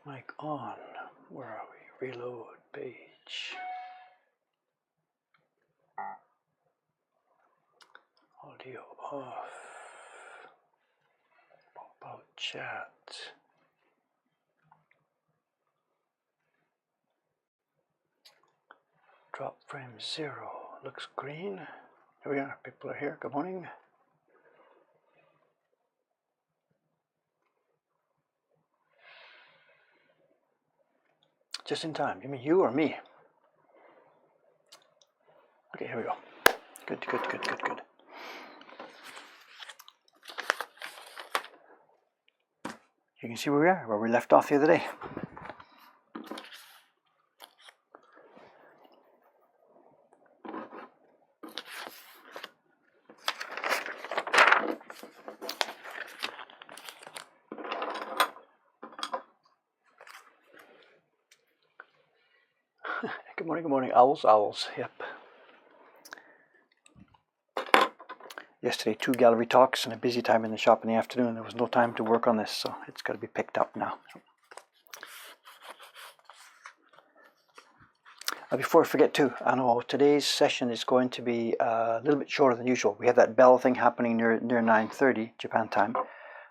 Mic on. Where are we? Reload page. Audio off. Pop out chat. Drop frame 0. Looks green. Here we are. People are here. Good morning. Just in time. You mean you or me? Okay, here we go. Good. You can see where we are, where we left off the other day. Good morning. Owls. Yep. Yesterday, 2 gallery talks and a busy time in the shop in the afternoon. There was no time to work on this, so it's got to be picked up now. Before I forget too, I know today's session is going to be a little bit shorter than usual. We have that bell thing happening near 9:30 Japan time.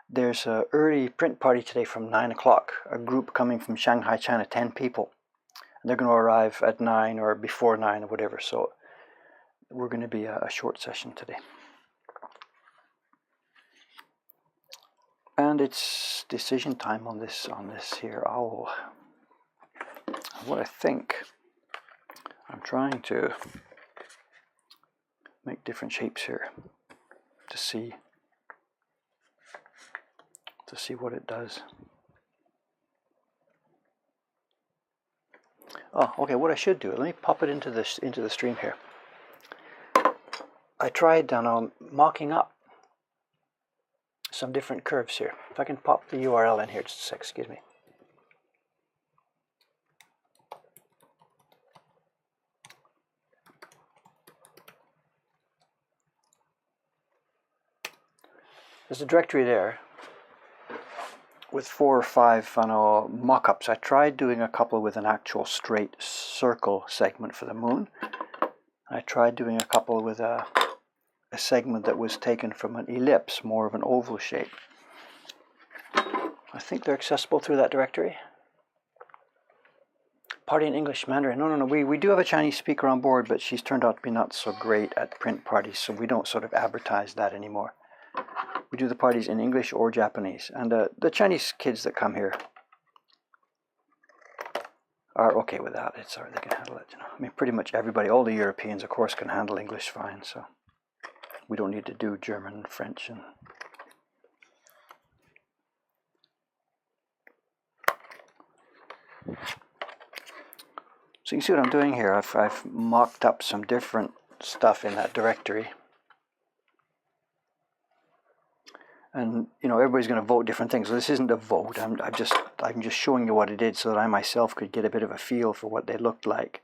There's an early print party today from 9 o'clock. A group coming from Shanghai, China, 10 people. And they're going to arrive at 9 or before 9 or whatever. So we're going to be a short session today. And it's decision time on this here owl. What I think, I'm trying to make different shapes here to see what it does. Oh, okay, what I should do, let me pop it into the stream here. I tried mocking up some different curves here. If I can pop the URL in here just a sec, excuse me. There's a directory there with 4 or 5 mock-ups. I tried doing a couple with an actual straight circle segment for the moon. I tried doing a couple with a segment that was taken from an ellipse, more of an oval shape. I think they're accessible through that directory. Party in English, Mandarin. No. We do have a Chinese speaker on board, but she's turned out to be not so great at print parties, so we don't sort of advertise that anymore. We do the parties in English or Japanese, and the Chinese kids that come here are okay with that. It's alright, they can handle it. I mean, pretty much everybody, all the Europeans, of course, can handle English fine, so we don't need to do German, French, and so you can see what I'm doing here. I've mocked up some different stuff in that directory. And everybody's going to vote different things. So this isn't a vote. I'm just showing you what it did so that I myself could get a bit of a feel for what they looked like.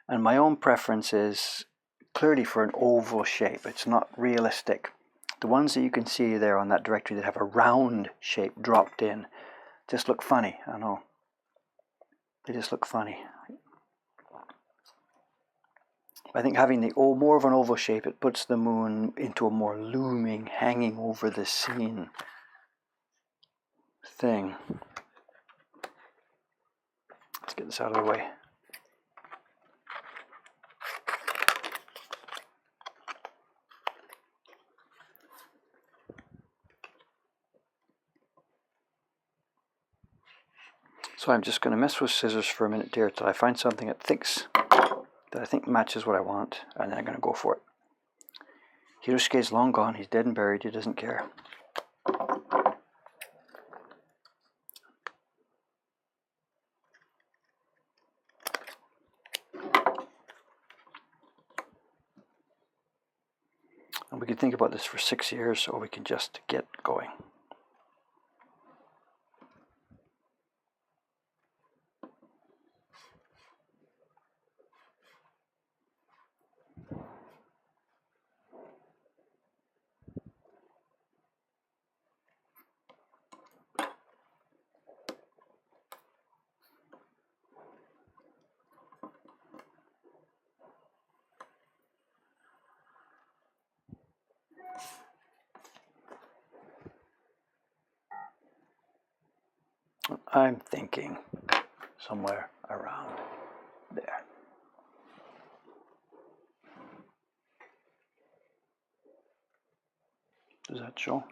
And my own preference is clearly for an oval shape. It's not realistic. The ones that you can see there on that directory that have a round shape dropped in just look funny. I know. They just look funny. I think having the more of an oval shape, it puts the moon into a more looming, hanging over the scene thing. Let's get this out of the way. So I'm just going to mess with scissors for a minute here till I find something that I think matches what I want, and then I'm going to go for it. Hiroshike's long gone. He's dead and buried. He doesn't care. And we could think about this for 6 years, or we can just get going. I'm thinking somewhere around there. Does that show?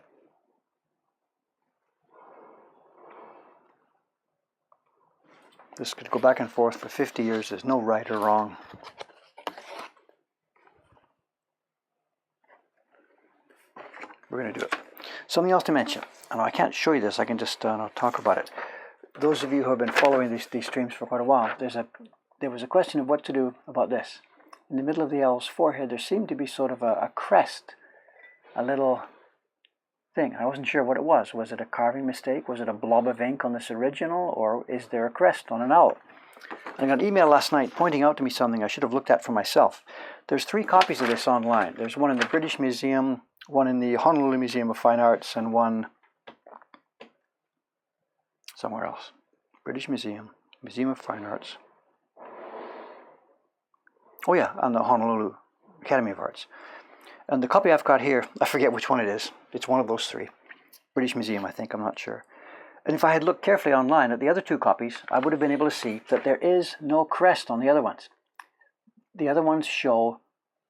This could go back and forth for 50 years. There's no right or wrong. We're going to do it. Something else to mention, and I can't show you this, I can just talk about it. Those of you who have been following these streams for quite a while, there was a question of what to do about this. In the middle of the owl's forehead, there seemed to be sort of a crest, a little thing. I wasn't sure what it was. Was it a carving mistake? Was it a blob of ink on this original? Or is there a crest on an owl? I got an email last night pointing out to me something I should have looked at for myself. There's 3 copies of this online. There's one in the British Museum, one in the Honolulu Museum of Fine Arts, and one somewhere else. British Museum, Museum of Fine Arts. Oh yeah, and the Honolulu Academy of Arts. And the copy I've got here, I forget which one it is. It's one of those 3. British Museum, I think, I'm not sure. And if I had looked carefully online at the other 2 copies, I would have been able to see that there is no crest on the other ones. The other ones show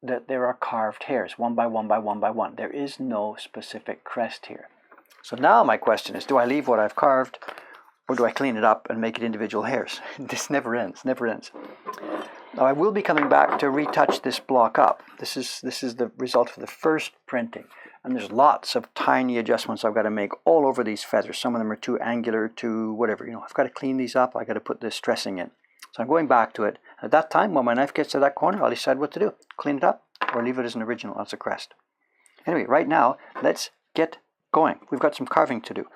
that there are carved hairs, 1 by 1 by 1 by 1. There is no specific crest here. So now my question is, do I leave what I've carved, or do I clean it up and make it individual hairs? This never ends, never ends. Now I will be coming back to retouch this block up. This is the result of the first printing. And there's lots of tiny adjustments I've got to make all over these feathers. Some of them are too angular, too whatever. I've got to clean these up. I've got to put this dressing in. So I'm going back to it. At that time, when my knife gets to that corner, I'll decide what to do. Clean it up or leave it as an original, as a crest. Anyway, right now, let's get going. We've got some carving to do.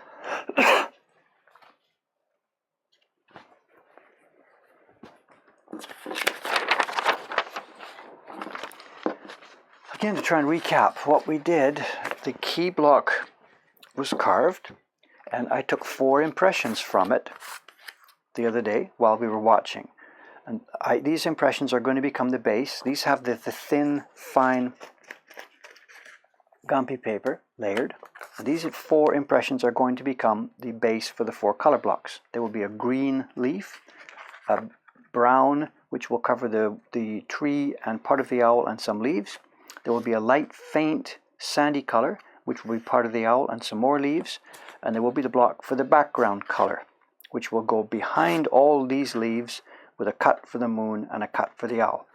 Again, to try and recap what we did, the key block was carved, and I took 4 impressions from it the other day while we were watching. And these impressions are going to become the base. These have the thin, fine Gampi paper layered. And these 4 impressions are going to become the base for the 4 color blocks. There will be a green leaf, a brown, which will cover the tree and part of the owl and some leaves. There will be a light, faint, sandy color, which will be part of the owl and some more leaves. And there will be the block for the background color, which will go behind all these leaves with a cut for the moon and a cut for the owl.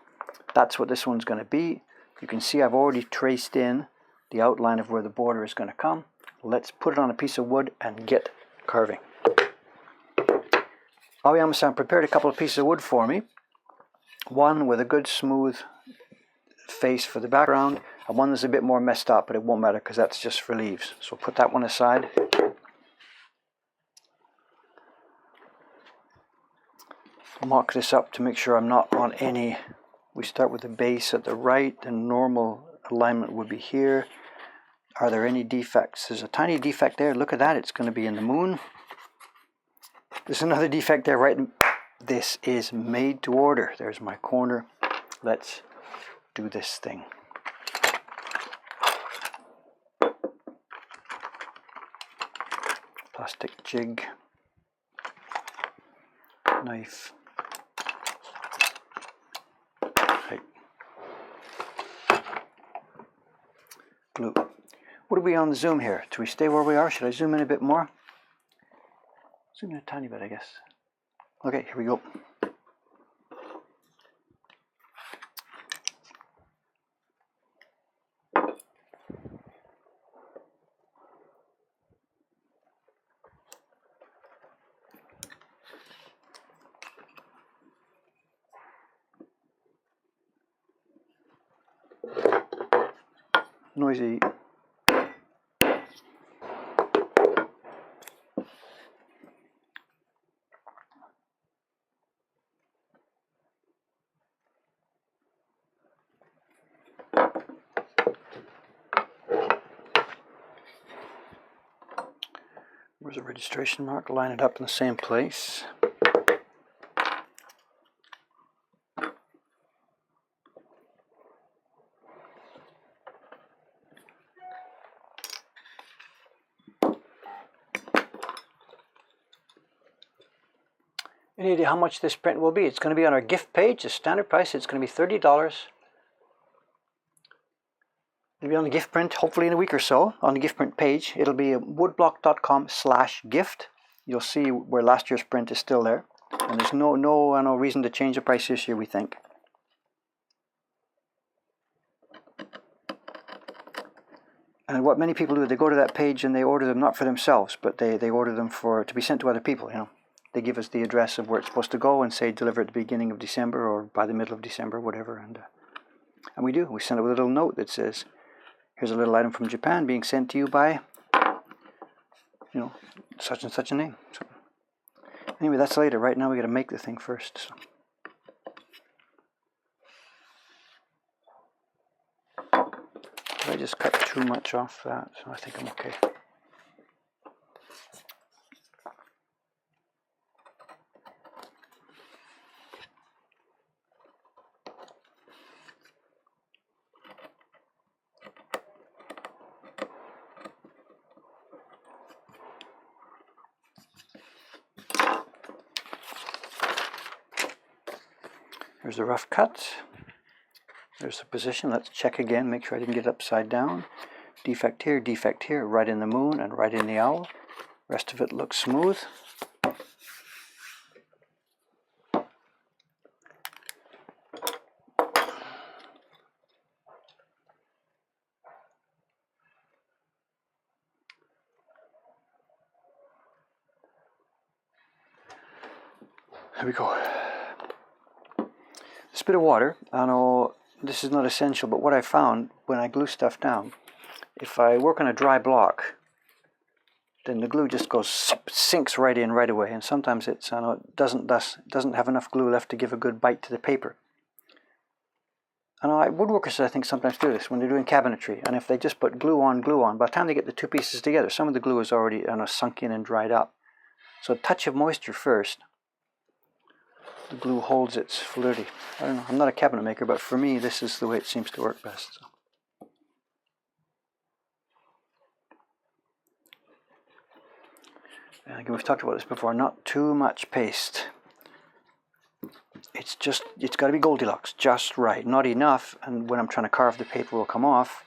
That's what this one's going to be. You can see I've already traced in the outline of where the border is going to come. Let's put it on a piece of wood and get carving. Aoyama-san prepared a couple of pieces of wood for me. One with a good smooth face for the background, and one that's a bit more messed up, but it won't matter because that's just for leaves. So put that one aside. Mock this up to make sure I'm not on any. We start with the base at the right, and normal alignment would be here. Are there any defects? There's a tiny defect there. Look at that. It's going to be in the moon. There's another defect there, right? This is made to order. There's my corner. Let's do this thing. Plastic jig, knife. Right. Glue. What are we on the zoom here? Do we stay where we are? Should I zoom in a bit more? Zoom in a tiny bit, I guess. Okay, here we go. Noisy. Where's the registration mark? Line it up in the same place. Any idea how much this print will be? It's going to be on our gift page, the standard price. It's going to be $30. It'll be on the gift print, hopefully in a week or so, on the gift print page. It'll be woodblock.com/gift. You'll see where last year's print is still there. And there's no reason to change the price this year, we think. And what many people do, they go to that page and they order them not for themselves, but they order them to be sent to other people, you know. They give us the address of where it's supposed to go and say deliver at the beginning of December or by the middle of December, whatever. And we do. We send a little note that says, here's a little item from Japan being sent to you by, you know, such and such a name. So, anyway, that's later. Right now we got to make the thing first. So. I just cut too much off that, so I think I'm okay. There's the rough cut. There's the position. Let's check again, make sure I didn't get it upside down. Defect here, right in the moon and right in the owl. Rest of it looks smooth. Here we go. This bit of water, I know this is not essential, but what I found when I glue stuff down, if I work on a dry block, then the glue just sinks right in right away, and sometimes it doesn't have enough glue left to give a good bite to the paper. And woodworkers, I think, sometimes do this when they're doing cabinetry, and if they just put glue on, by the time they get the two pieces together, some of the glue is already sunk in and dried up. So a touch of moisture first. The glue holds its fluidity. I don't know, I'm not a cabinet maker, but for me this is the way it seems to work best. So. And again, we've talked about this before, not too much paste. It's got to be Goldilocks, just right, not enough, and when I'm trying to carve the paper will come off.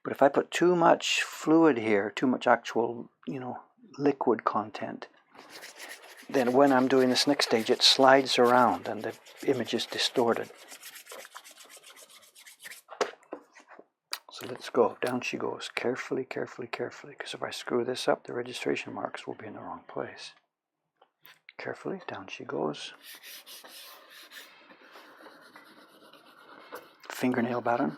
But if I put too much fluid here, too much actual, liquid content, then when I'm doing this next stage, it slides around and the image is distorted. So let's go. Down she goes. Carefully, carefully, carefully. Because if I screw this up, the registration marks will be in the wrong place. Carefully, down she goes. Fingernail pattern.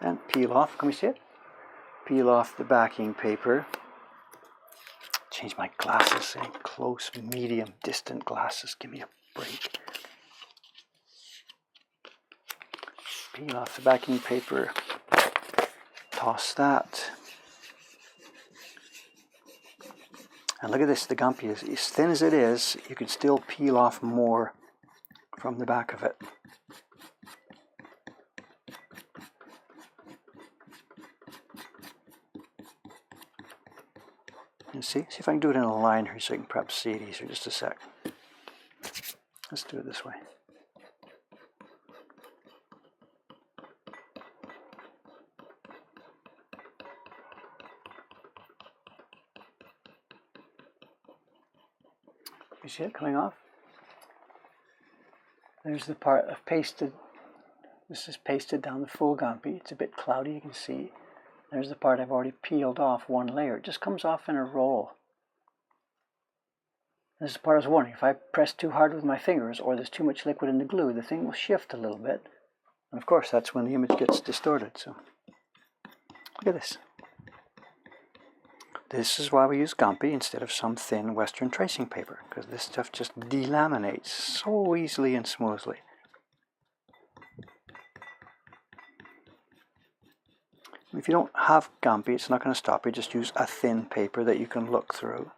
And peel off, can we see it? Peel off the backing paper. Change my glasses, say close, medium, distant glasses. Give me a break. Peel off the backing paper. Toss that. And look at this, the Gampi is as thin as it is, you can still peel off more from the back of it. And see if I can do it in a line here so you can perhaps see it easier. Just a sec. Let's do it this way. You see it coming off? There's the part I've pasted. This is pasted down the full Gampi. It's a bit cloudy, you can see. There's the part I've already peeled off one layer. It just comes off in a roll. This is the part I was warning. If I press too hard with my fingers or there's too much liquid in the glue, the thing will shift a little bit. And of course, that's when the image gets distorted. So look at this. This is why we use Gampi instead of some thin Western tracing paper, because this stuff just delaminates so easily and smoothly. If you don't have Gampi, it's not going to stop you. Just use a thin paper that you can look through.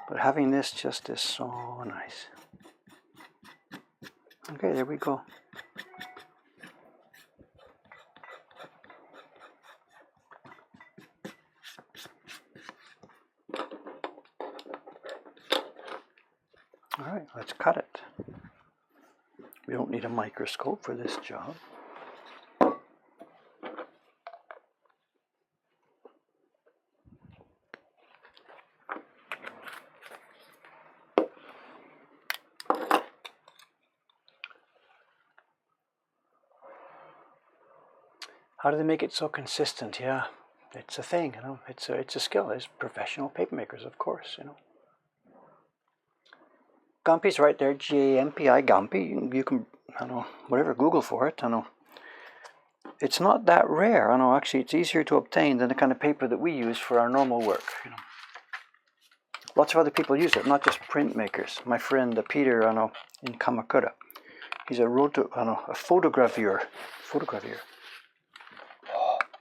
But having this just is so nice. Okay, there we go. Alright, let's cut it. We don't need a microscope for this job. How do they make it so consistent? Yeah, it's a thing, you know. It's a skill. It's professional paper makers, of course, you know. Gampi's right there, Gampi, Gampi. You can, I don't know, whatever, Google for it. I don't know. It's not that rare. I know, actually, it's easier to obtain than the kind of paper that we use for our normal work. You know. Lots of other people use it, not just printmakers. My friend Peter, I know, in Kamakura, he's a photogravure,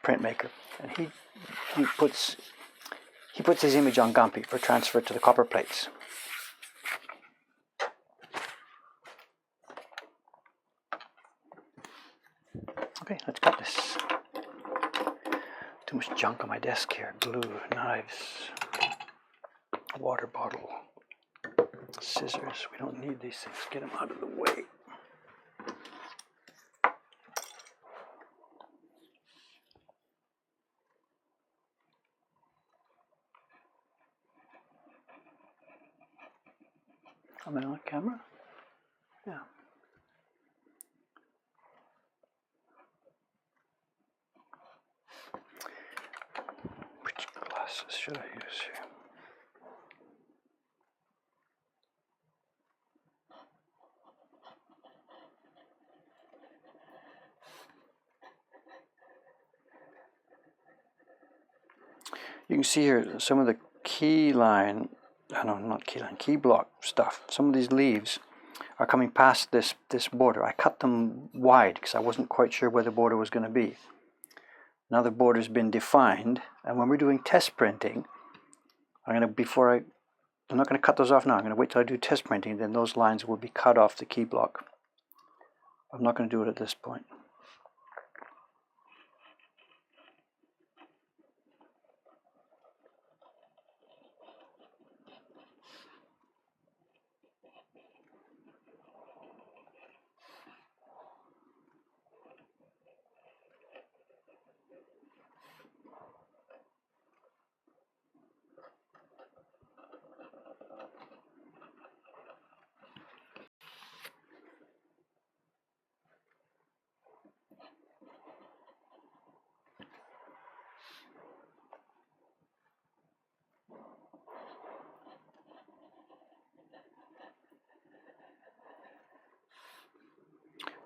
printmaker, and he puts his image on Gampi for transfer to the copper plates. Okay, let's cut this. Too much junk on my desk here. Glue, knives, water bottle, scissors. We don't need these things. Get them out of the way. Am I on camera? Yeah. Which glasses should I use here? You can see here some of the key block stuff. Some of these leaves are coming past this border. I cut them wide because I wasn't quite sure where the border was going to be. Now the border's been defined, and when we're doing test printing, I'm not going to cut those off now. I'm going to wait till I do test printing, then those lines will be cut off the key block. I'm not going to do it at this point.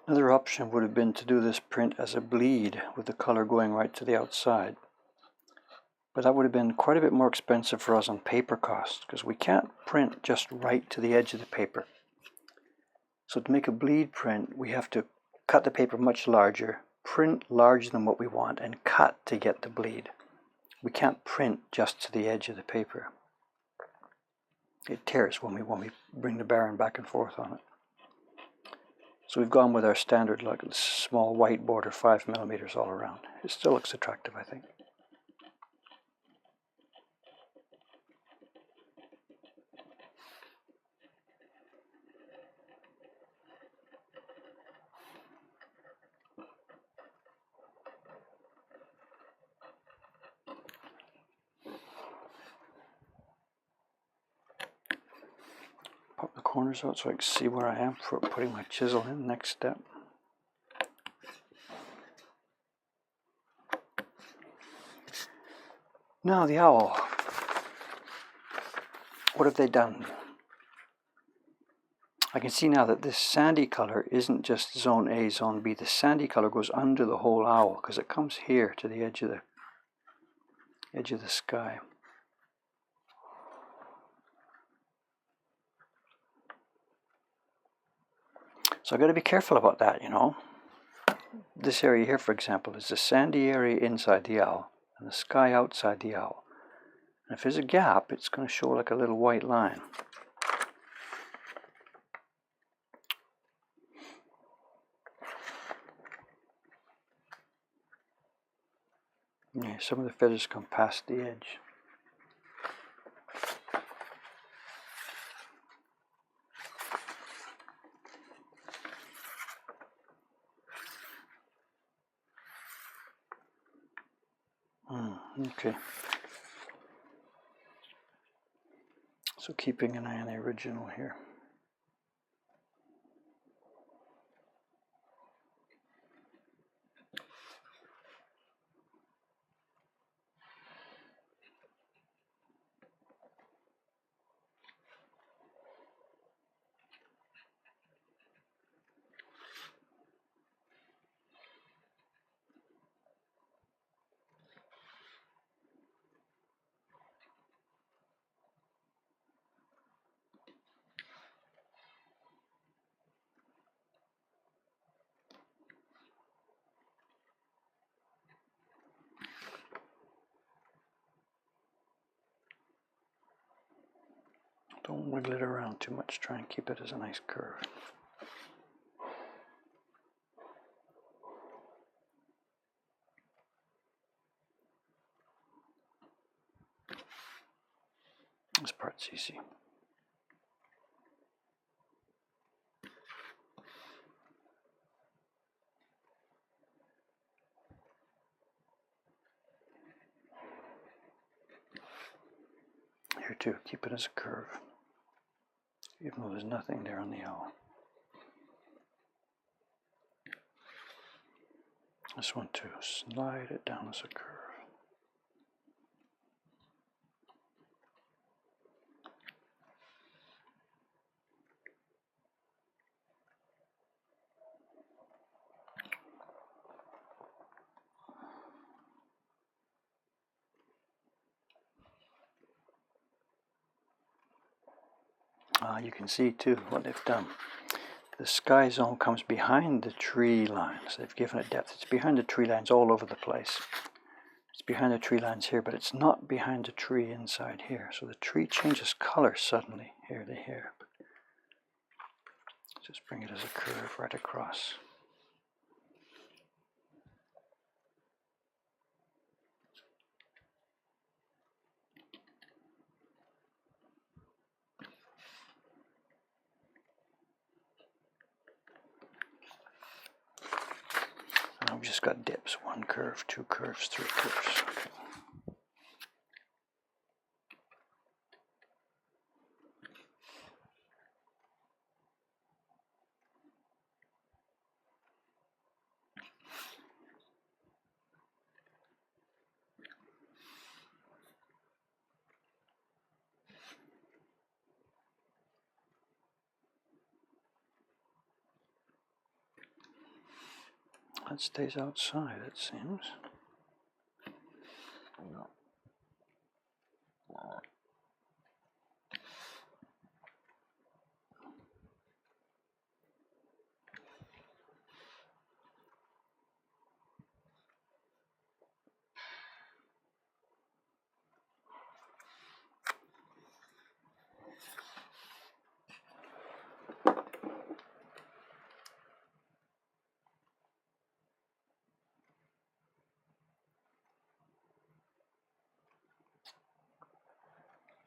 Another option would have been to do this print as a bleed with the color going right to the outside. But that would have been quite a bit more expensive for us on paper cost, because we can't print just right to the edge of the paper. So to make a bleed print, we have to cut the paper much larger, print larger than what we want, and cut to get the bleed. We can't print just to the edge of the paper. It tears when we bring the baron back and forth on it. So we've gone with our standard small white border, 5mm all around. It still looks attractive, I think. Pop the corners out so I can see where I am for putting my chisel in. Next step. Now the owl. What have they done? I can see now that this sandy color isn't just zone A, zone B. The sandy color goes under the whole owl because it comes here to the edge of the sky. So I've got to be careful about that, you know. this area here, for example, is the sandy area inside the owl and the sky outside the owl. And if there's a gap, it's going to show like a little white line. Yeah, some of the feathers come past the edge. Okay. So keeping an eye on the original here. Don't wiggle it around too much, try and keep it as a nice curve. This part's easy. Here too, keep it as a curve, even though there's nothing there on the owl. This one too, slide it down as a curve. You can see too what they've done. The sky zone comes behind the tree lines. They've given it depth. It's behind the tree lines all over the place. It's behind the tree lines here, but it's not behind the tree inside here. So the tree changes color suddenly here to here. Just bring it as a curve right across. Now we've just got dips. One curve, two curves, three curves. Okay. That stays outside, it seems.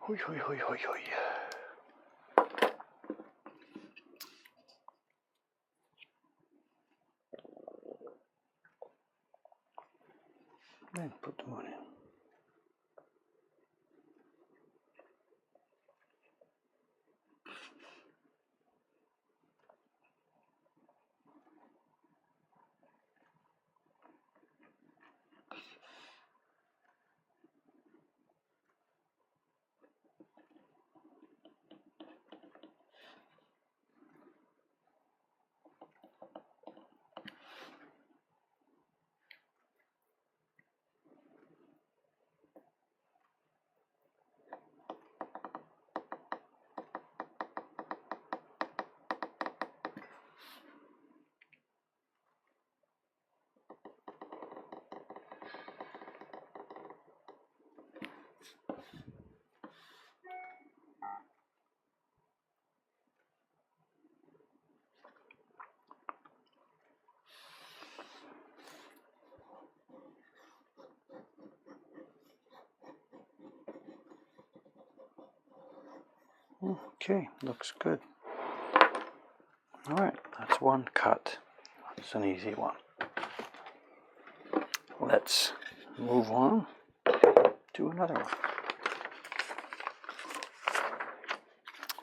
Hoi, hoi, hoi, hoi, hoi. Then put the moon in. Okay, looks good. All right, that's one cut. It's an easy one. Let's move on to another one.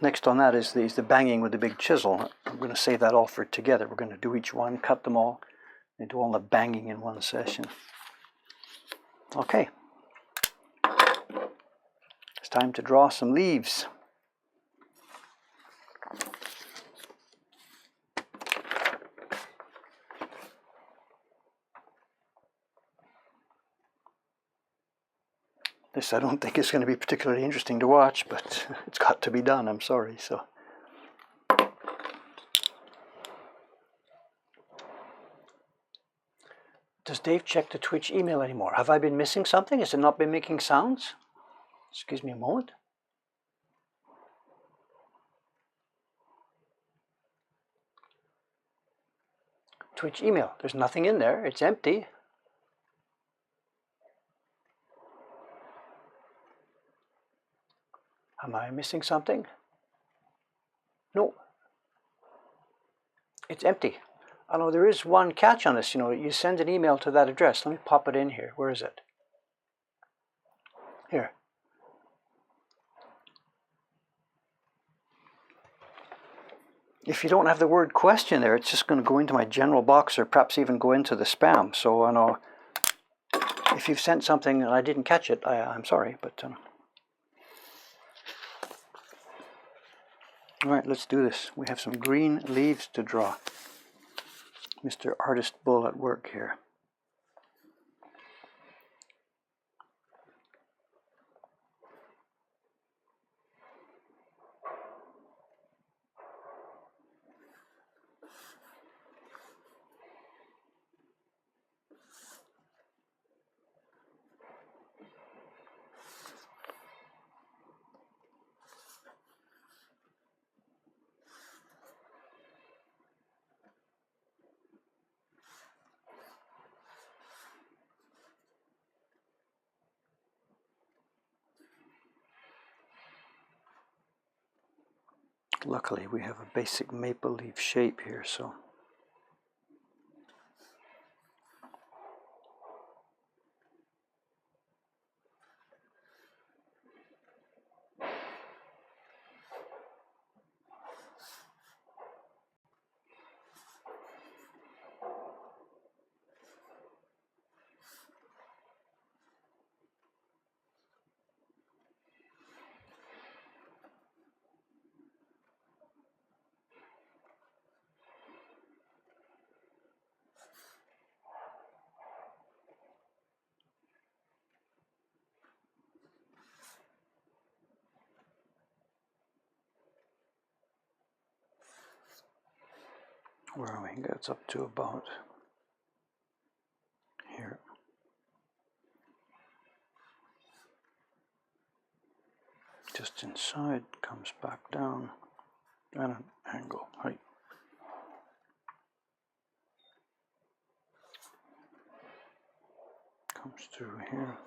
Next on that is the banging with the big chisel. I'm going to save that all for together. We're going to do each one, cut them all, and do all the banging in one session. Okay. It's time to draw some leaves. This I don't think is going to be particularly interesting to watch, but it's got to be done, I'm sorry. So, does Dave check the Twitch email anymore? Have I been missing something? Has it not been making sounds? Excuse me a moment. Twitch email, there's nothing in there, it's empty. Am I missing something? No. It's empty. I know there is one catch on this. You send an email to that address. Let me pop it in here. Where is it? Here. If you don't have the word question there, it's just going to go into my general box or perhaps even go into the spam. So I know if you've sent something and I didn't catch it, I'm sorry, but all right, let's do this. We have some green leaves to draw. Mr. Artist Bull at work here. Luckily, we have a basic maple leaf shape here, so. Where are we? That's up to about here. Just inside, comes back down at an angle. Right. Comes through here.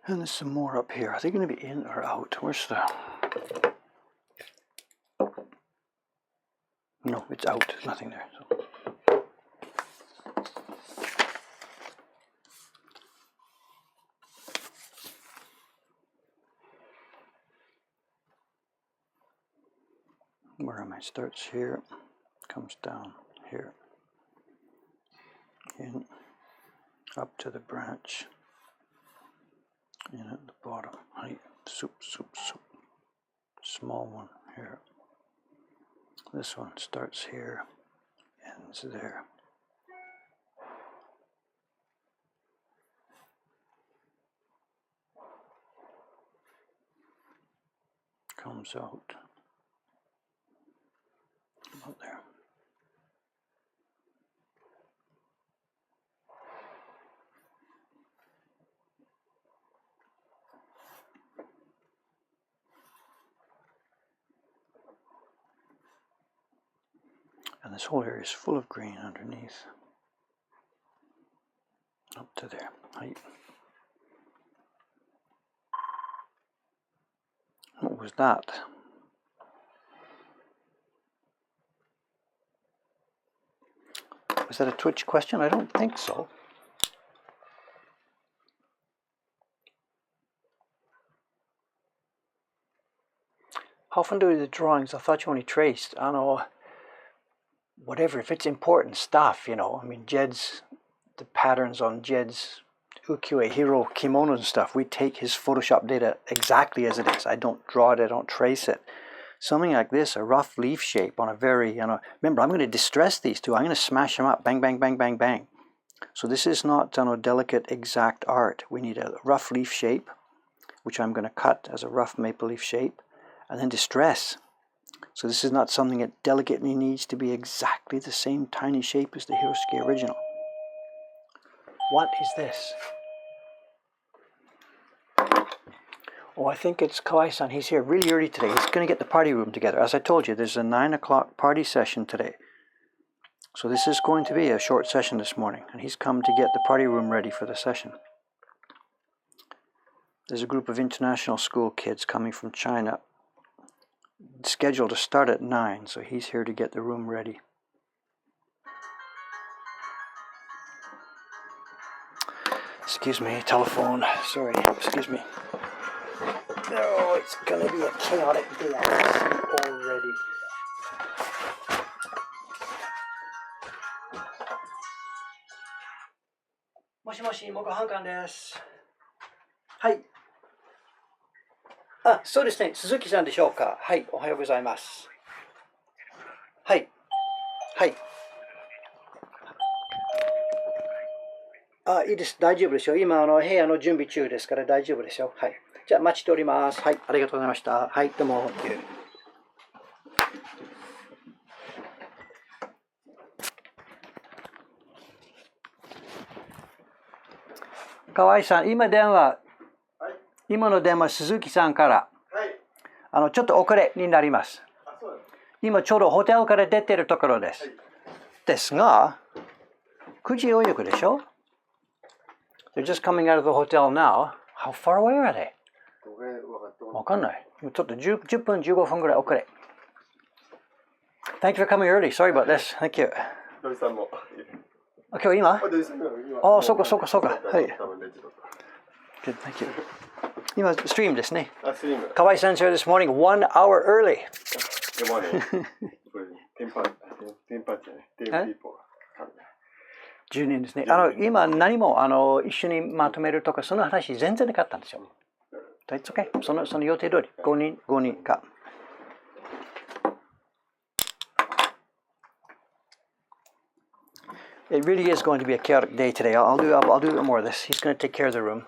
And there's some more up here. Are they going to be in or out? Where's the... No, it's out. There's nothing there. So. Where am I? Starts here, comes down here, in, up to the branch, in at the bottom, height, soup, small one here. This one starts here, ends there. comes out. About there. And this whole area is full of green underneath. Up to there. Height. What was that? Was that a Twitch question? I don't think so. How often do the drawings? I thought you only traced. I don't know. Whatever, if it's important stuff, you know. I mean, the patterns on Jed's ukiyo-e hero kimono and stuff, we take his Photoshop data exactly as it is. I don't draw it, I don't trace it. Something like this, a rough leaf shape on a very, you know, remember, I'm going to distress these two. I'm going to smash them up, bang, bang, bang, bang, bang. So this is not, you know, delicate, exact art. We need a rough leaf shape, which I'm going to cut as a rough maple leaf shape, and then distress. So this is not something that delicately needs to be exactly the same tiny shape as the Hiroshige original. What is this? Oh, I think it's Kawai-san. He's here really early today. He's going to get the party room together. As I told you, there's a 9 o'clock party session today. So this is going to be a short session this morning. And he's come to get the party room ready for the session. There's a group of international school kids coming from China, scheduled to start at 9. So he's here to get the room ready. Excuse me, telephone. Sorry, excuse me. Oh, it's going to be a chaotic day already. Moshi, Mokuhankan desu. はい。あ、そうですね。鈴木さんでしょうか。はい、おはようございます。はい。はい。あ、いいです。大丈夫ですよ。今、部屋の準備中ですから大丈夫ですよ。はい。じゃあ、待ちしております。はい。ありがとうございました。はい。どうも。河合さん、今の電話、鈴木さんから、はい、ちょっと遅れになります。今ちょうどホテルから出ているところです。はい、ですが、9時予約でしょ？ They're just coming out of the hotel now. How far away are they? わかんない。ちょっと10分、15分ぐらい遅れ。Thank you for coming early. Sorry about this. Thank you. 今日今？あ、そうか。はい。Good, thank you. 今、ストリームですね。河合先生 this morning, 1 hour early. Good morning. 10人ですね。今何も一緒にまとめるとかその話全然なかったんですよ。It's okay. その予定通り5人か。It really is going to be a chaotic day today. I'll do a bit more of this. He's going to take care of the room.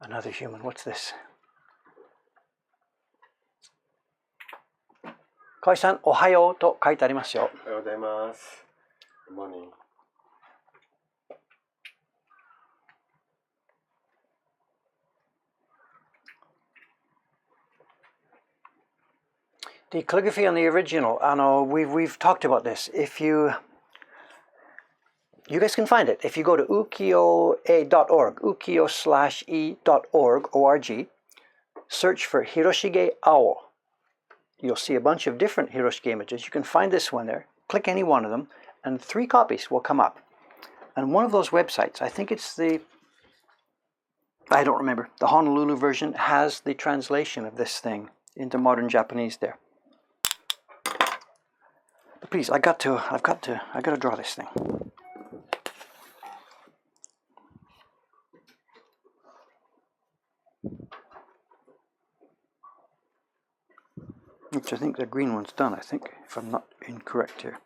Another human. What's this? 河合さん、おはようと書いてありますよ。おはようございます。Good morning. The calligraphy on the original, we've talked about this. If you guys can find it. If you go to ukiyo-e.org, ukiyo/e.org, search for Hiroshige Ao. You'll see a bunch of different Hiroshige images. You can find this one there. Click any one of them, and 3 copies will come up. And one of those websites, I think it's I don't remember, the Honolulu version has the translation of this thing into modern Japanese there. But please, I've got to draw this thing. Which I think the green one's done, I think, if I'm not incorrect here.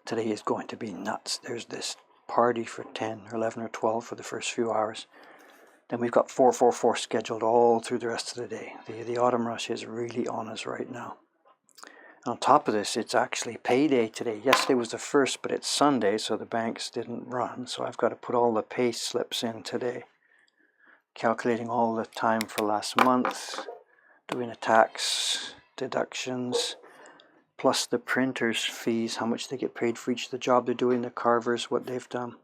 today is going to be nuts. There's this party for 10 or 11 or 12 for the first few hours. Then we've got 444 scheduled all through the rest of the day. The autumn rush is really on us right now. On top of this, it's actually payday today. Yesterday was the first, but it's Sunday, so the banks didn't run. So I've got to put all the pay slips in today. Calculating all the time for last month, doing the tax deductions, plus the printer's fees, how much they get paid for each of the job they're doing, the carvers, what they've done.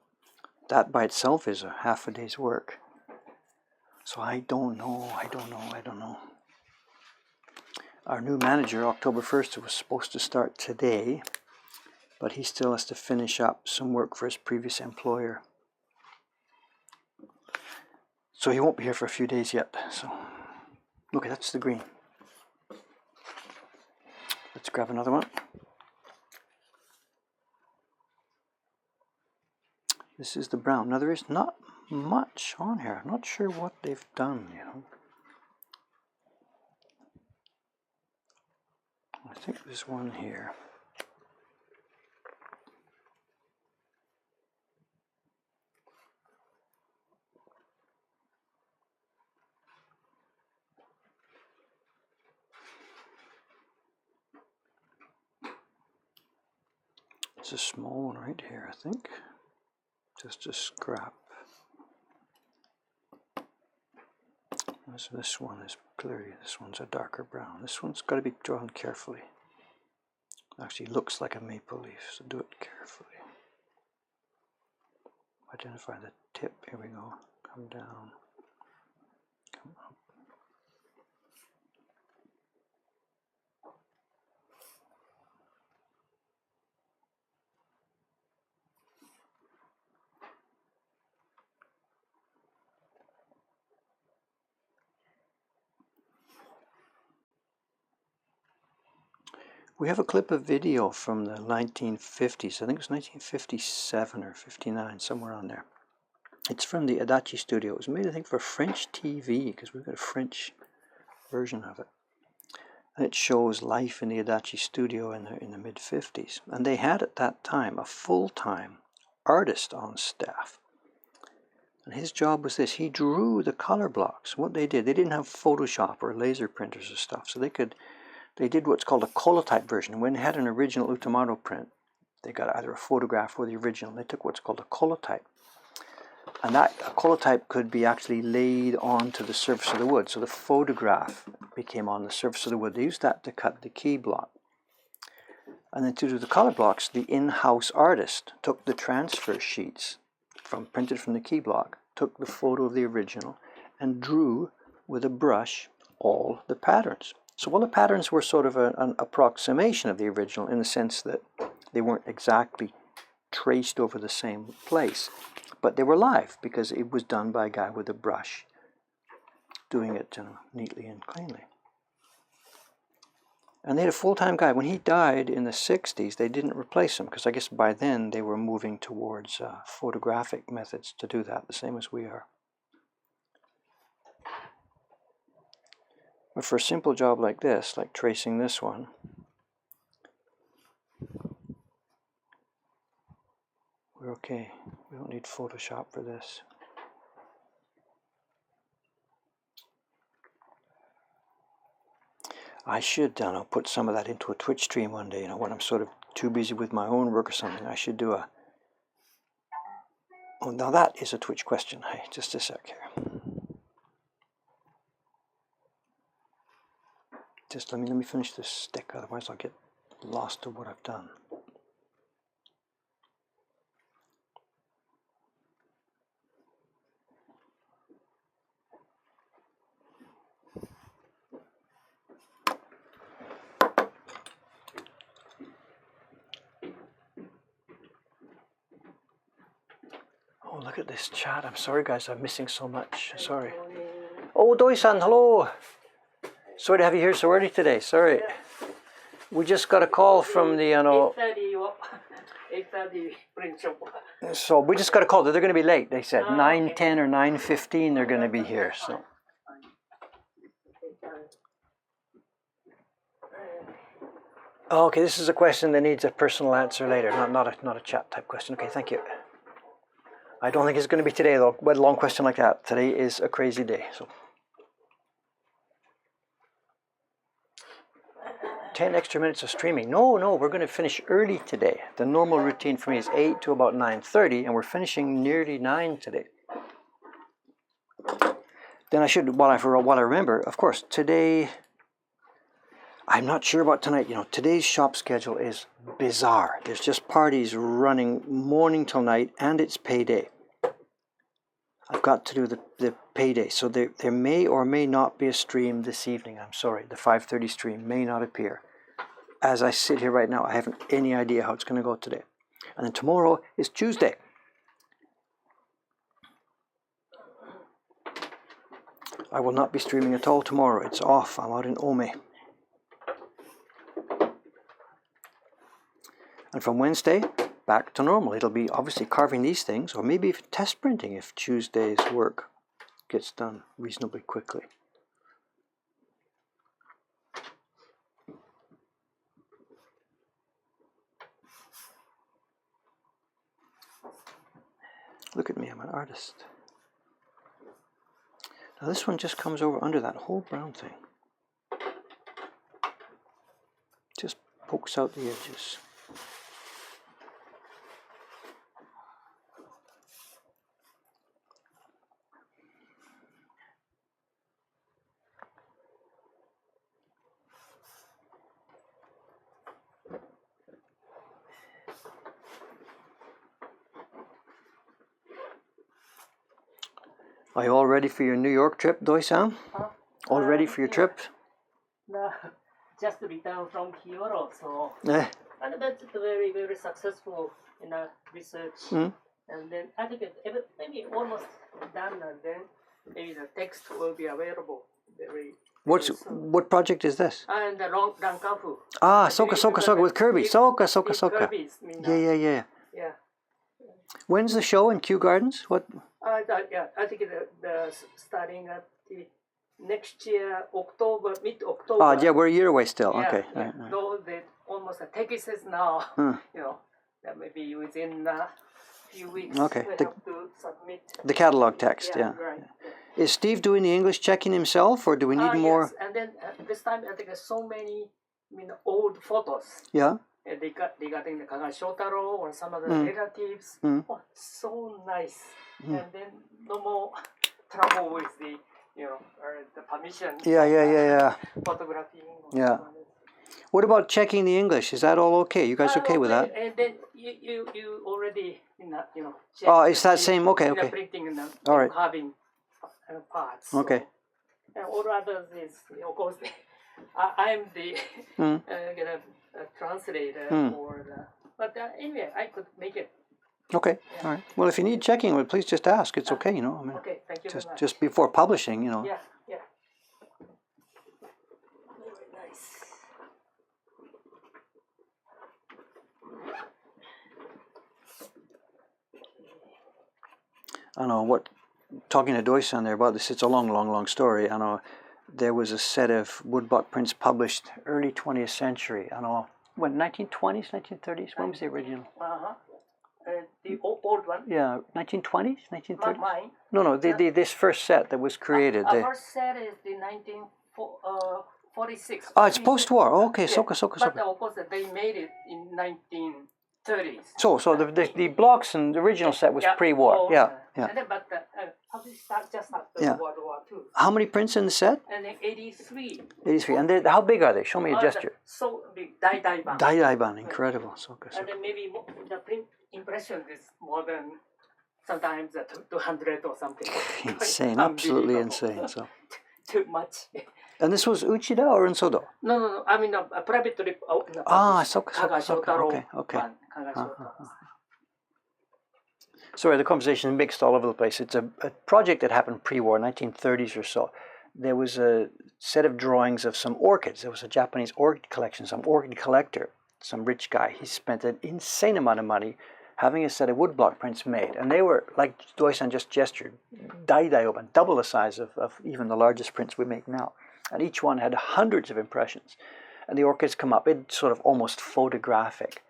That by itself is a half a day's work. So I don't know. Our new manager, October 1st, was supposed to start today, but he still has to finish up some work for his previous employer. So he won't be here for a few days yet. So, okay, that's the green. Let's grab another one. This is the brown. Now there is not much on here. I'm not sure what they've done, you know. I think there's one here. It's a small one right here, I think. Just a scrap. So this one is clearly, this one's a darker brown. This one's got to be drawn carefully. Actually looks like a maple leaf, so do it carefully. Identify the tip, here we go. Come down, come up. We have a clip of video from the 1950s. I think it was 1957 or 59, somewhere on there. It's from the Adachi studio. It was made, I think, for French TV, because we've got a French version of it. And it shows life in the Adachi studio in the mid-50s. And they had at that time a full-time artist on staff. And his job was this. He drew the color blocks. What they did, they didn't have Photoshop or laser printers or stuff, so they did what's called a colotype version. When they had an original Utamoto print, they got either a photograph or the original. They took what's called a colotype. And that a colotype could be actually laid onto the surface of the wood. So the photograph became on the surface of the wood. They used that to cut the key block. And then to do the color blocks, the in-house artist took the transfer sheets printed from the key block, took the photo of the original, and drew with a brush all the patterns. So all the patterns were sort of an approximation of the original in the sense that they weren't exactly traced over the same place, but they were live because it was done by a guy with a brush doing it, you know, neatly and cleanly. And they had a full-time guy. When he died in the 60s, they didn't replace him because I guess by then they were moving towards photographic methods to do that, the same as we are. But for a simple job like this, like tracing this one, we're okay. We don't need Photoshop for this. I should, I'll put some of that into a Twitch stream one day, you know, when I'm sort of too busy with my own work or something. I should do a... Oh, now that is a Twitch question. Hey, just a sec here. Just let me finish this stick, otherwise I'll get lost to what I've done. Oh, look at this chat. I'm sorry, guys. I'm missing so much. Sorry. Oh, Doi-san, hello. Sorry to have you here so early today. Sorry. We just got a call from the, 8:30 print-shop. So we just got a call that they're going to be late. They said 9:10 or 9:15 they're going to be here. So. Oh, okay, this is a question that needs a personal answer later, not a chat type question. Okay, thank you. I don't think it's going to be today though, with a long question like that. Today is a crazy day. So 10 extra minutes of streaming. No, we're going to finish early today. The normal routine for me is 8 to about 9:30, and we're finishing nearly 9 today. Then I should, while I remember, of course, today, I'm not sure about tonight. You know, today's shop schedule is bizarre. There's just parties running morning till night, and it's payday. I've got to do the payday, so there may or may not be a stream this evening. I'm sorry, the 5:30 stream may not appear. As I sit here right now, I haven't any idea how it's going to go today. And then tomorrow is Tuesday. I will not be streaming at all tomorrow. It's off. I'm out in Ome. And from Wednesday, back to normal. It'll be obviously carving these things, or maybe even test printing if Tuesday's work gets done reasonably quickly. Look at me, I'm an artist. Now this one just comes over under that whole brown thing. Just pokes out the edges. Are you all ready for your New York trip, Doi-san? All ready for your trip? No, just returned from Kyoto, so Eh. and that's very, very successful in research. Mm. And then I think maybe almost done, and then maybe the text will be available very. What project is this? And the Rankafu. Ah, Soka with Kirby. Soka. Yeah. Yeah. When's the show in Kew Gardens? What? Yeah, I think the starting at the next year, mid-October. Ah, yeah, we're a year away still. Yeah, Okay. yeah. Right. Though they almost the text is now, you know, that maybe within a few weeks Okay. we have to submit. The catalog text, yeah. Right. Is Steve doing the English checking himself, or do we need more? Yes, and then this time I think there's so many, old photos. Yeah. Regarding the Kagashotaro or some of the relatives. Oh, so nice. And then no more trouble with the, the permission. Yeah. Photography. Yeah. What about checking the English? Is that all okay? You guys okay with that? And then you already, check. Oh, it's that same. Okay. Printing and all right. carving parts. Okay. So, and all others is, of course, I'm the translator for the. But anyway, I could make it. Okay. Yeah. All right. Well, if you need checking, well, please just ask. It's okay. I mean, okay. Thank you very much. Just before publishing, Yeah. I know talking to Doi-san there about this, it's a long story. I know there was a set of woodblock prints published early 20th century. I know, when, 1920s, 1930s? When was the original? The old one? Yeah, 1920s, 1930s? Mine? No, this first set that was created. The first set is the 1946. Oh, it's post-war. Oh, okay, yeah. Soka. But of course, they made it in 1930s. So the blocks and the original set was pre-war. Yeah. And then, but published just after World War II. How many prints in the set? And then 83. 83. And how big are they? Show me a gesture. So big, Dai-ban. Dai-ban, incredible. Soka. And then maybe the print impression is more than sometimes 200 or something. Insane, absolutely insane. So. Too much. And this was Uchida or Unsodo? No. I mean, a private trip. Soka. Okay. Sorry, the conversation is mixed all over the place. It's a project that happened pre-war, 1930s or so. There was a set of drawings of some orchids. There was a Japanese orchid collection, some orchid collector, some rich guy. He spent an insane amount of money having a set of woodblock prints made. And they were, like Doi-san just gestured, dai-oban, double the size of even the largest prints we make now. And each one had hundreds of impressions. and the orchids come up. It's sort of almost photographic.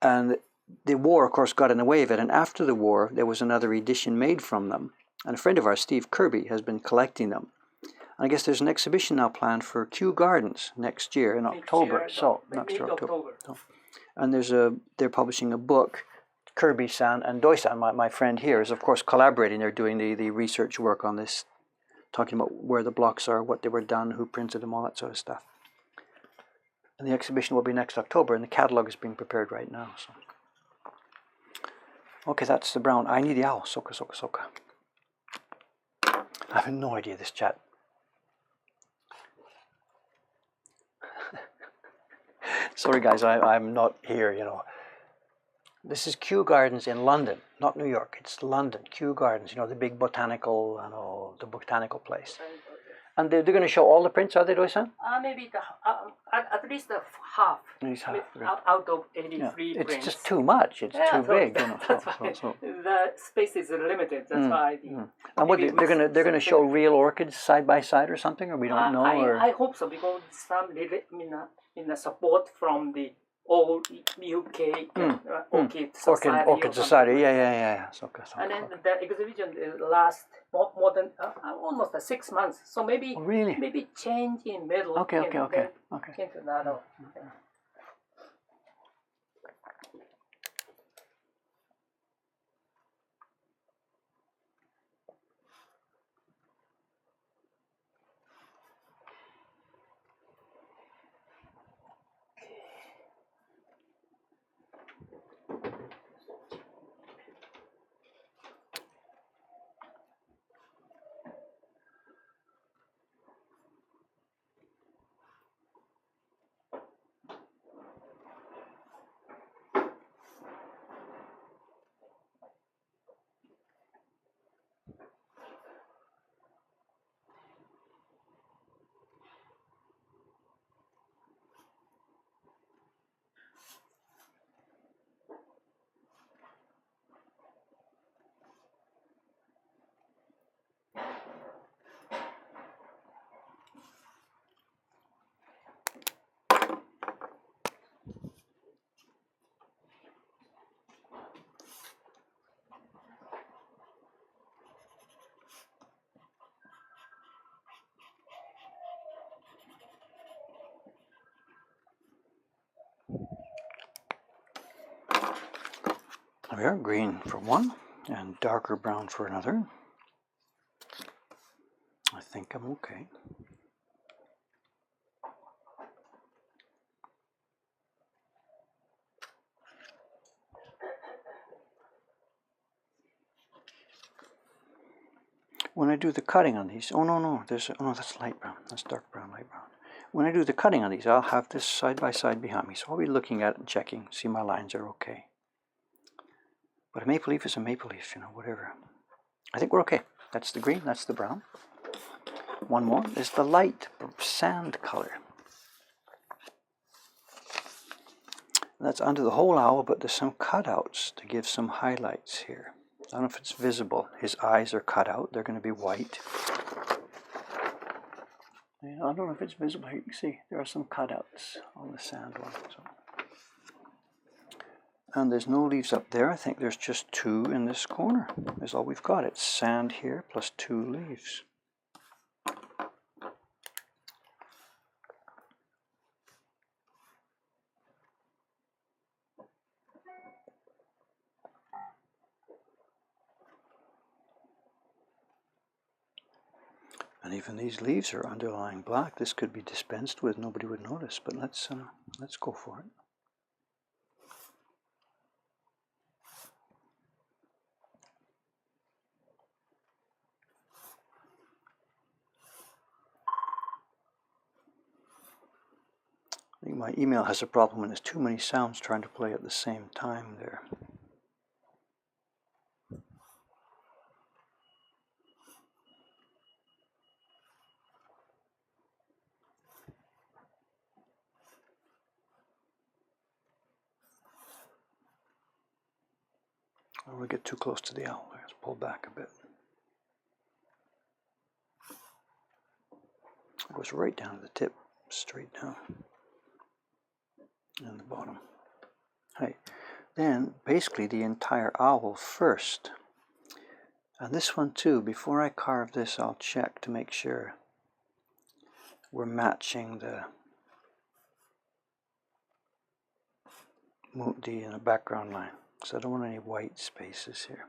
And the war, of course, got in the way of it. And after the war, there was another edition made from them. And a friend of ours, Steve Kirby, has been collecting them. And I guess there's an exhibition now planned for Kew Gardens next year in October. Next October. So. And they're publishing a book. Kirby-san and Doi-san, my friend here, is of course collaborating. They're doing the research work on this, talking about where the blocks are, what they were done, who printed them, all that sort of stuff. And the exhibition will be next October, and the catalogue is being prepared right now. So. Okay, that's the brown. I need the owl. Soka, soka, soka. I have no idea this chat. Sorry guys, I'm not here, you know. This is Kew Gardens in London, not New York. It's London, Kew Gardens, you know, the big botanical, you know, the botanical place. And they're going to show all the prints, are they, Doi-san? Maybe at least half. Out of 83 prints. It's just too much. It's too big. You know, that's why the space is limited. That's why. And what they're going to show real orchids side by side or something, or we don't know. I hope so, because some in the support from the old UK Orchid Society. Orchid Society, yeah. And then the exhibition lasts more than almost 6 months. So maybe maybe change in middle. Okay. Into that. We are green for one and darker brown for another. I think I'm okay. When I do the cutting on these, no, that's light brown, that's dark brown, light brown. When I do the cutting on these, I'll have this side by side behind me, so I'll be looking at it and checking, see my lines are okay. But a maple leaf is a maple leaf, you know, whatever. I think we're okay. That's the green, that's the brown. One more is the light sand color. That's under the whole owl, but there's some cutouts to give some highlights here. I don't know if it's visible. His eyes are cut out. They're going to be white. I don't know if it's visible. You can see there are some cutouts on the sand one. So. And there's no leaves up there. I think there's just 2 in this corner. That's all we've got. It's sand here plus 2 leaves. And even these leaves are underlying black. This could be dispensed with. Nobody would notice. But let's go for it. I think my email has a problem when there's too many sounds trying to play at the same time there. I don't want to get too close to the owl. Let's pull back a bit. It goes right down to the tip, straight down. and the bottom. Right. Then basically the entire owl first. And this one too, before I carve this, I'll check to make sure we're matching the background line. So I don't want any white spaces here.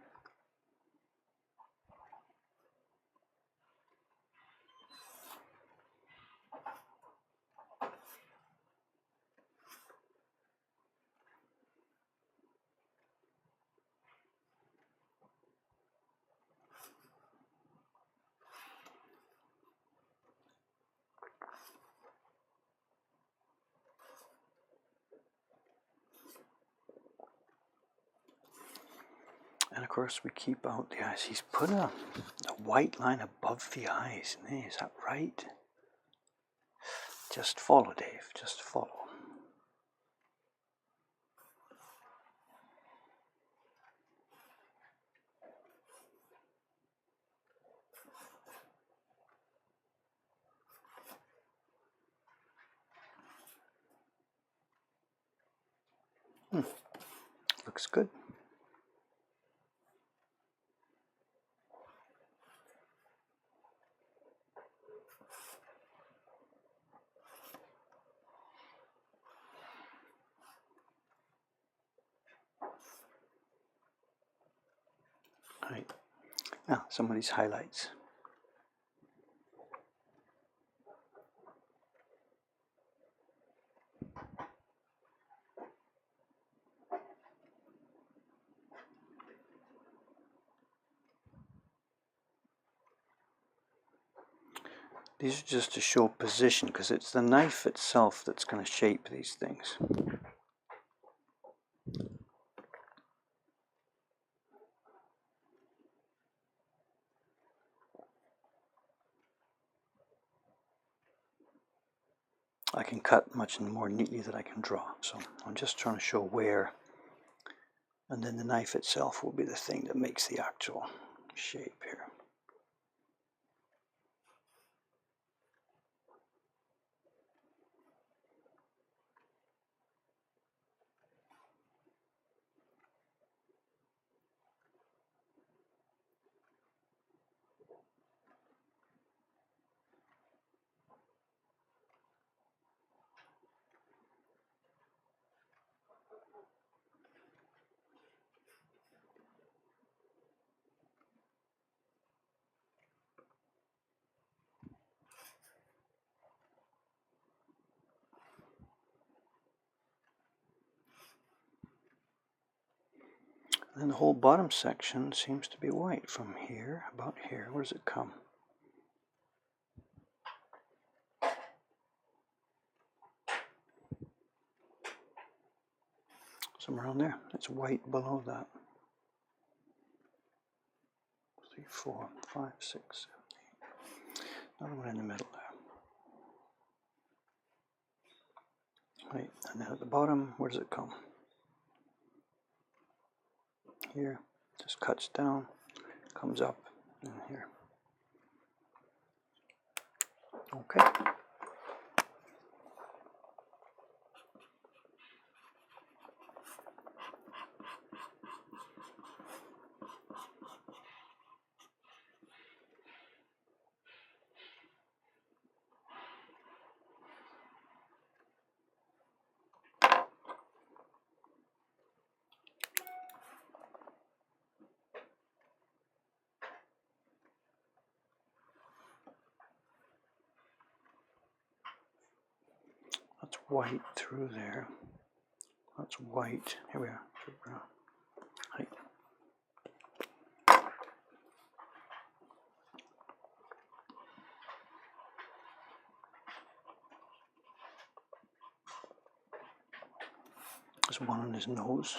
And of course we keep out the eyes. He's put a white line above the eyes. Is that right? Just follow, Dave. Just follow. Looks good. Right. Now, some of these highlights. These are just to show position, because it's the knife itself that's going to shape these things. I can cut much more neatly than I can draw, so I'm just trying to show where, and then the knife itself will be the thing that makes the actual shape here. And the whole bottom section seems to be white from here, about here. Where does it come? Somewhere around there. It's white below that. 3, 4, 5, 6, 7, 8. Another one in the middle there. Right, and then at the bottom, where does it come? Here, just cuts down, comes up, and here. Okay. That's white through there. That's white. Here we are. Right. There's one on his nose.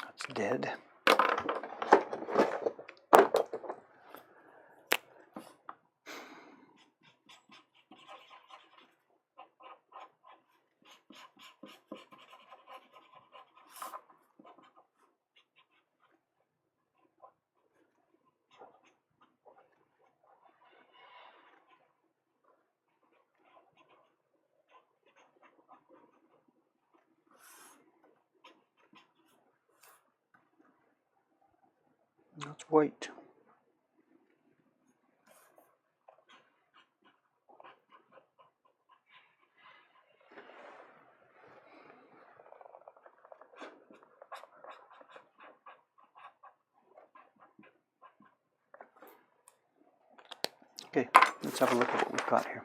That's dead. That's white. Okay, let's have a look at what we've got here.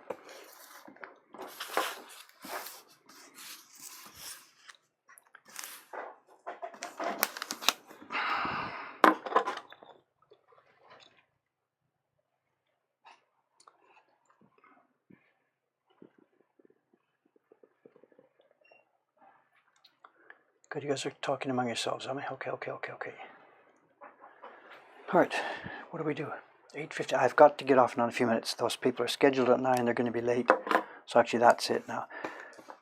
Good, you guys are talking among yourselves, am I? Okay. All right, what do we do? 8:50. I've got to get off now in a few minutes. Those people are scheduled at 9. They're going to be late. So actually that's it now.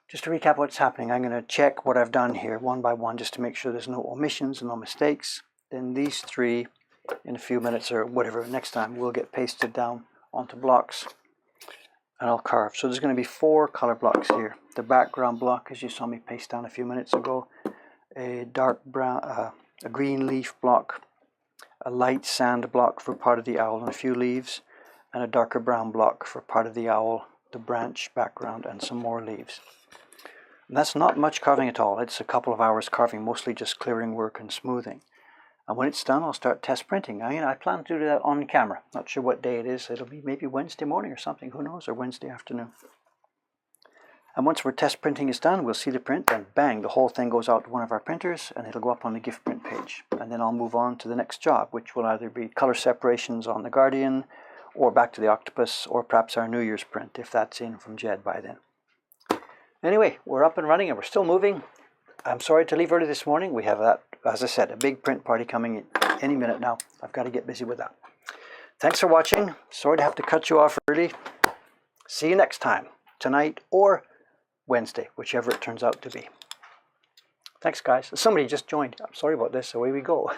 Just to recap what's happening, I'm going to check what I've done here one by one just to make sure there's no omissions and no mistakes. Then these 3 in a few minutes or whatever next time will get pasted down onto blocks and I'll carve. So there's going to be 4 color blocks here. The background block, as you saw me paste down a few minutes ago, a dark brown, a green leaf block, a light sand block for part of the owl and a few leaves, and a darker brown block for part of the owl, the branch background, and some more leaves. And that's not much carving at all. It's a couple of hours carving, mostly just clearing work and smoothing. And when it's done, I'll start test printing. I plan to do that on camera. Not sure what day it is. It'll be maybe Wednesday morning or something, who knows, or Wednesday afternoon. And once our test printing is done, we'll see the print, and bang, the whole thing goes out to one of our printers, and it'll go up on the gift print page. And then I'll move on to the next job, which will either be color separations on the Guardian, or back to the Octopus, or perhaps our New Year's print, if that's in from Jed by then. Anyway, we're up and running, and we're still moving. I'm sorry to leave early this morning. We have that, as I said, a big print party coming in any minute now. I've got to get busy with that. Thanks for watching. Sorry to have to cut you off early. See you next time, tonight or Wednesday, whichever it turns out to be. Thanks, guys. Somebody just joined. I'm sorry about this. Away we go.